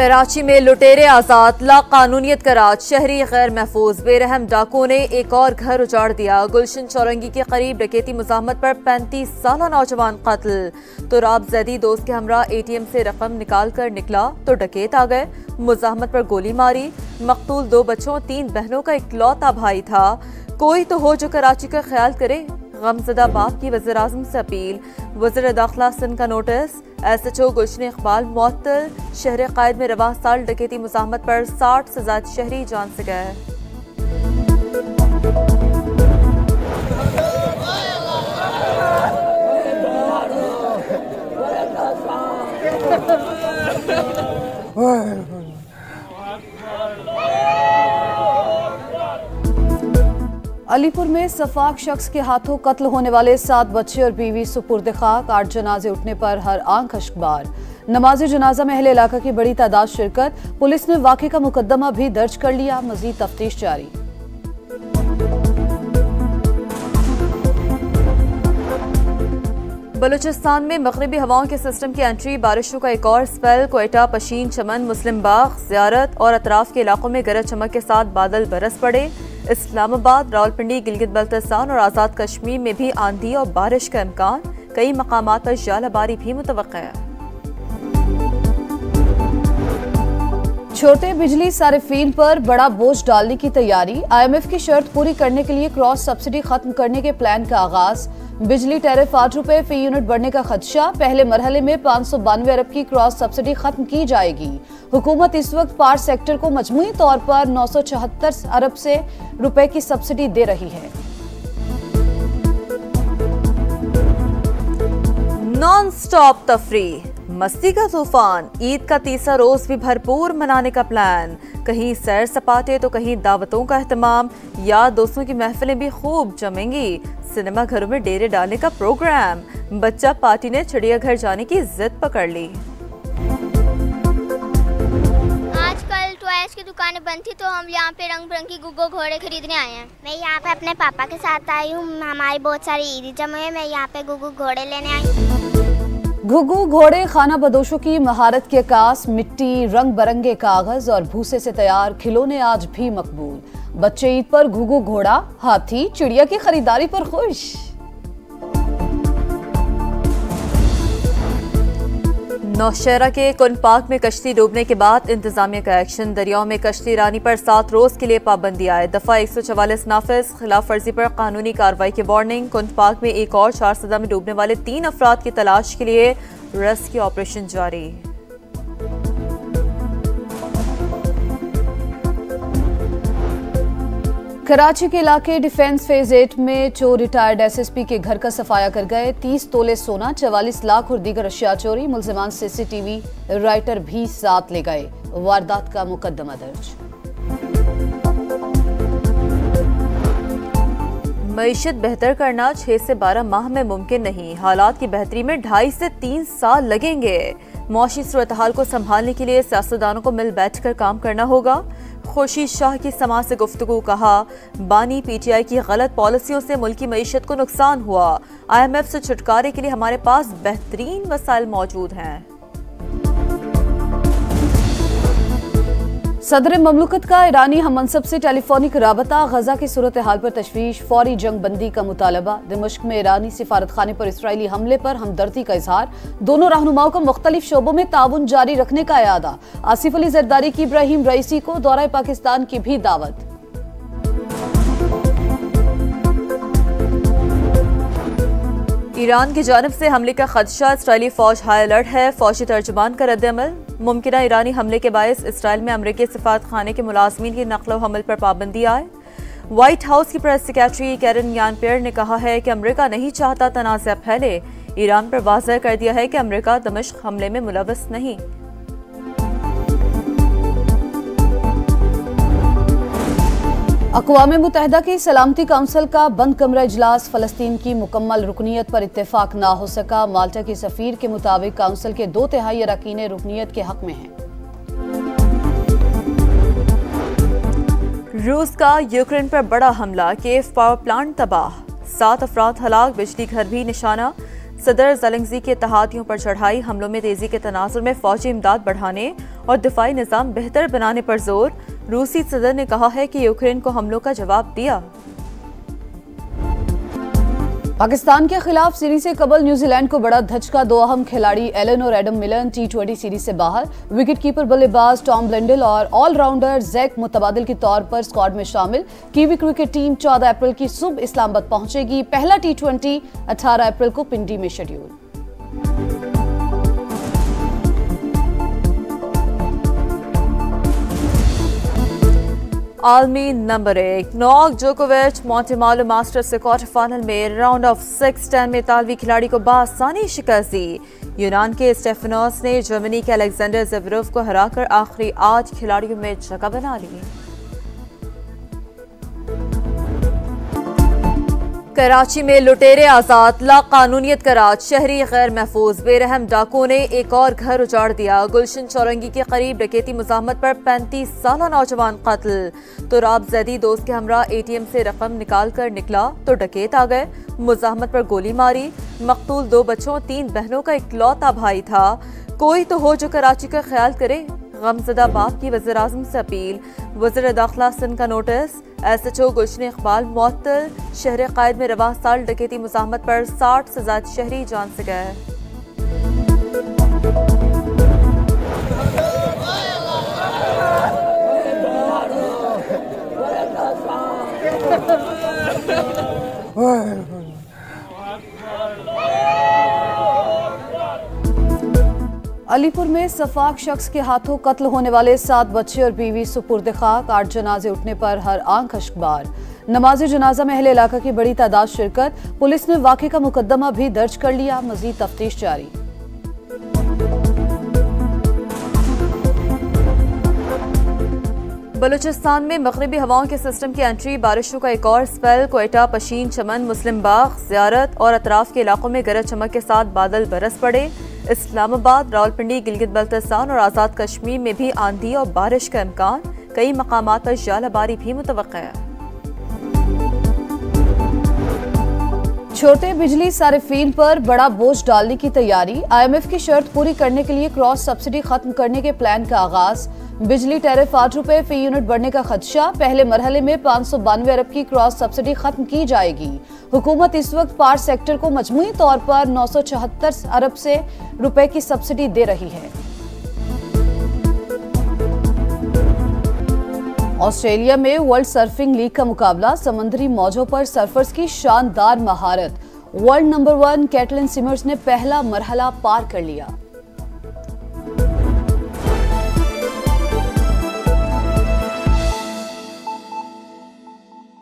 कराची में लुटेरे आजाद, लाकानूनियत का राज, शहरी गैर महफूज, बेरहम डाकुओं ने एक और घर उजाड़ दिया। गुलशन चौरंगी के करीब डकैती मुज़ाहमत पर 35 साला नौजवान कत्ल। तो राब जैदी दोस्त के हमरा ATM से रकम निकाल कर निकला तो डकैत आ गए, मुज़ाहमत पर गोली मारी। मकतूल 2 बच्चों 3 बहनों का इकलौता भाई था। कोई तो हो जो कराची का ख्याल करे, गमज़दा बाप की वज़ीर आज़म से अपील। वज़ीर दाखिला सिंध का नोटिस, SHO गुलशन इकबाल मुअत्तल। शहर कायद में रवां साल डकैती मुज़ाहमत पर 60 से ज़्यादा शहरी जान से गए। अलीपुर में सफाक शख्स के हाथों कत्ल होने वाले 7 बच्चे और बीवी सुपुर्द खाक। 8 जनाजे उठने पर हर आंख अश्कबार। नमाज़े जनाजा में अहले इलाका की बड़ी तादाद शिरकत। पुलिस ने वाक़े का मुकदमा भी दर्ज कर लिया, मजीद तफ्तीश जारी। बलूचिस्तान में मगरिबी हवाओं के सिस्टम की एंट्री, बारिशों का एक और स्पेल। क्वेटा, पशीन, चमन, मुस्लिम बाग, ज़ियारत और अतराफ के इलाकों में गरज चमक के साथ बादल बरस पड़े। इस्लामाबाद, रावलपिंडी, गिलगित बल्तिस्तान और आज़ाद कश्मीर में भी आंधी और बारिश का इम्कान। कई मकामात पर जालाबारी भी मुतवक्का है। छोटे बिजली सारिफीन पर बड़ा बोझ डालने की तैयारी। IMF की शर्त पूरी करने के लिए क्रॉस सब्सिडी खत्म करने के प्लान का आगाज। बिजली टैरिफ 8 रुपए फी यूनिट बढ़ने का खदशा। पहले मरहले में 592 अरब की क्रॉस सब्सिडी खत्म की जाएगी। हुकूमत इस वक्त पावर सेक्टर को मजमूई तौर पर 976 अरब से रुपए की सब्सिडी दे रही है। नॉन स्टॉप तफरी, मस्ती का तूफान। ईद का तीसरा रोज भी भरपूर मनाने का प्लान। कहीं सैर सपाटे तो कहीं दावतों का एहतमाम। यार दोस्तों की महफिलें भी खूब जमेंगी। सिनेमा घरों में डेरे डालने का प्रोग्राम। बच्चा पार्टी ने चिड़ियाघर जाने की जिद पकड़ ली। आजकल टॉयज की दुकानें बंद थी तो हम यहाँ पे रंग बिरंगी गुग्गो घोड़े खरीदने आए हैं। मैं यहाँ पे अपने पापा के साथ आई हूँ। हमारी बहुत सारी ईदी जमे हैं। मैं यहाँ पे गुग्गो घोड़े लेने आई हूँ। घुघु घोड़े खाना बदोशों की महारत के कास। मिट्टी, रंग बरंगे कागज और भूसे से तैयार खिलौने आज भी मकबूल। बच्चे ईद पर घुघु घोड़ा, हाथी, चिड़िया की खरीदारी पर खुश। नौशहरा के कुन पार्क में कश्ती डूबने के बाद इंतजामिया का एक्शन। दरियाओं में कश्ती रानी पर 7 रोज के लिए पाबंदी आए। दफा 144 नाफिज। खिलाफ वर्जी पर कानूनी कार्रवाई की वार्निंग। कुन पार्क में एक और 4 सदा में डूबने वाले 3 अफराद की तलाश के लिए रेस्क्यू ऑपरेशन जारी। कराची के इलाके डिफेंस फेज 8 में चोर रिटायर्ड SSP के घर का सफाया कर गए। 30 तोले सोना, 44 लाख और दीगर अशिया चोरी। मुल्जिमान CCTV राइटर भी साथ ले गए। वारदात का मुकदमा दर्ज। मईशत बेहतर करना 6 से 12 माह में मुमकिन नहीं। हालात की बेहतरी में 2.5 से 3 साल लगेंगे। मौशी सूरत-हाल को संभालने के लिए सियासतदानों को मिल बैठकर काम करना होगा। खुर्शीद शाह की समाज से गुफ्तगू, कहा बानी PTI की गलत पॉलिसियों से मुल्की मईशत को नुकसान हुआ। IMF से छुटकारे के लिए हमारे पास बेहतरीन वसाइल मौजूद हैं। सदर ममलकत का ईरानी हममनसब से टेलीफोनिक राबता। गजा की सूरत हाल पर तशवीश, फौरी जंग बंदी का मुतालबा। दिमश्क में ईरानी सिफारत खाने पर इसराइली हमले पर हमदर्दी का इजहार। दोनों रहनुमाओं को मुख्तलिफ शोबों में ताउन जारी रखने का इरादा। आसिफ अली जरदारी की इब्राहिम रईसी को दौरा पाकिस्तान की भी दावत। ईरान की जानिब से हमले का खदशा, इसराइली फौज हाई अलर्ट है। फौजी तर्जुमान का रद्द-ए-अमल। मुमकिना ईरानी हमले के बायस इसराइल में अमरीकी सिफारत खाने के मुलाजमीन की नकल हमल पर पाबंदी आए। व्हाइट हाउस की प्रेस सेक्रेटरी कैरन यान-पियर ने कहा है कि अमरीका नहीं चाहता तनाज़ा फैले। ईरान पर वाज़ेह कर दिया है कि अमरीका दमिश्क हमले में मुलव्वस नहीं। अक़वाम मुत्तहिदा की सलामती काउंसिल का बंद कमरा इजलास। फ़लस्तीन की मुकम्मल रुकनीत पर इत्तेफाक ना हो सका। माल्टा के सफ़ीर के मुताबिक काउंसिल के 2/3 अरकान रुकनीत के हक में हैं। रूस का यूक्रेन पर बड़ा हमला, कीव पावर प्लांट तबाह। 7 अफराद हलाक, बिजली घर भी निशाना। सदर ज़ेलेंस्की के इत्तेहादियों पर चढ़ाई हमलों में तेजी के तनाजुर में फौजी इमदाद बढ़ाने और दिफाई निज़ाम बेहतर बनाने पर जोर। रूसी सदर ने कहा है कि यूक्रेन को हमलों का जवाब दिया। पाकिस्तान के खिलाफ सीरीज से कबल न्यूजीलैंड को बड़ा धचका। दो अहम खिलाड़ी एलन और एडम मिलन T20 सीरीज से बाहर। विकेट कीपर बल्लेबाज टॉम ब्लेंडल और ऑलराउंडर जैक मुतबादिल के तौर पर स्क्वाड में शामिल। कीवी क्रिकेट टीम 14 अप्रैल की सुबह इस्लामाबाद पहुंचेगी। पहला T20 18 अप्रैल को पिंडी में शेड्यूल। आलमी नंबर 1 नोवाक जोकोविच मोंटेमालो मास्टर्स के क्वार्टर फाइनल में राउंड ऑफ 16 में इतालवी खिलाड़ी को बासानी शिकस्त दी। यूनान के स्टेफानोस ने जर्मनी के अलेक्जेंडर ज़वेरेव को हराकर आखिरी 8 खिलाड़ियों में जगह बना ली। कराची में लुटेरे आजाद, लाकानूनियत का राज, शहरी गैर महफूज, बेरहम डाकुओं ने एक और घर उजाड़ दिया। गुलशन चौरंगी के करीब डकैती मुज़ाहमत पर 35 साला नौजवान कत्ल। तो राब जैदी दोस्त के हमरा ATM से रकम निकाल कर निकला तो डकैत आ गए, मुज़ाहमत पर गोली मारी। मकतूल 2 बच्चों 3 बहनों का इकलौता भाई था। कोई तो हो जो कराची का ख्याल करे, गमज़दा बाप की वज़ीर आज़म से अपील। वज़ीर दाखिला सिंध का नोटिस। SHO गुलशन इकबाल मुअत्तल। शहर कायद में रवां साल डकैती मुज़ाहमत पर 60 से ज़्यादा शहरी जान से गए। अलीपुर में सफाक शख्स के हाथों कत्ल होने वाले 7 बच्चे और बीवी सुपुर्द खाक। 8 जनाजे उठने पर हर आंख अश्कबार। नमाज़े जनाजा में अहले इलाका की बड़ी तादाद शिरकत। पुलिस ने वाक़े का मुकदमा भी दर्ज कर लिया, मज़ीद तफ्तीश जारी। बलूचिस्तान में मगरिबी हवाओं के सिस्टम की एंट्री, बारिशों का एक और स्पेल। क्वेटा, पशीन, चमन, मुस्लिम बाग, ज़ियारत और अतराफ के इलाकों में गरज चमक के साथ बादल बरस पड़े। इस्लामाबाद, रावलपिंडी, गिलगित बल्तिस्तान और आज़ाद कश्मीर में भी आंधी और बारिश का इम्कान। कई मकामात पर जालाबारी भी मुतवक्का है। छोटे बिजली सारिफीन पर बड़ा बोझ डालने की तैयारी। IMF की शर्त पूरी करने के लिए क्रॉस सब्सिडी खत्म करने के प्लान का आगाज। बिजली टैरिफ 8 रुपए फी यूनिट बढ़ने का खदशा। पहले मरहले में 592 अरब की क्रॉस सब्सिडी खत्म की जाएगी। हुकूमत इस वक्त पावर सेक्टर को मजमूई तौर पर 974 अरब से रुपए की सब्सिडी दे रही है। ऑस्ट्रेलिया में वर्ल्ड सर्फिंग लीग का मुकाबला। समंदरी मौजों पर सर्फर्स की शानदार महारत। वर्ल्ड नंबर 1 कैटलिन सिमर्स ने पहला मरहला पार कर लिया।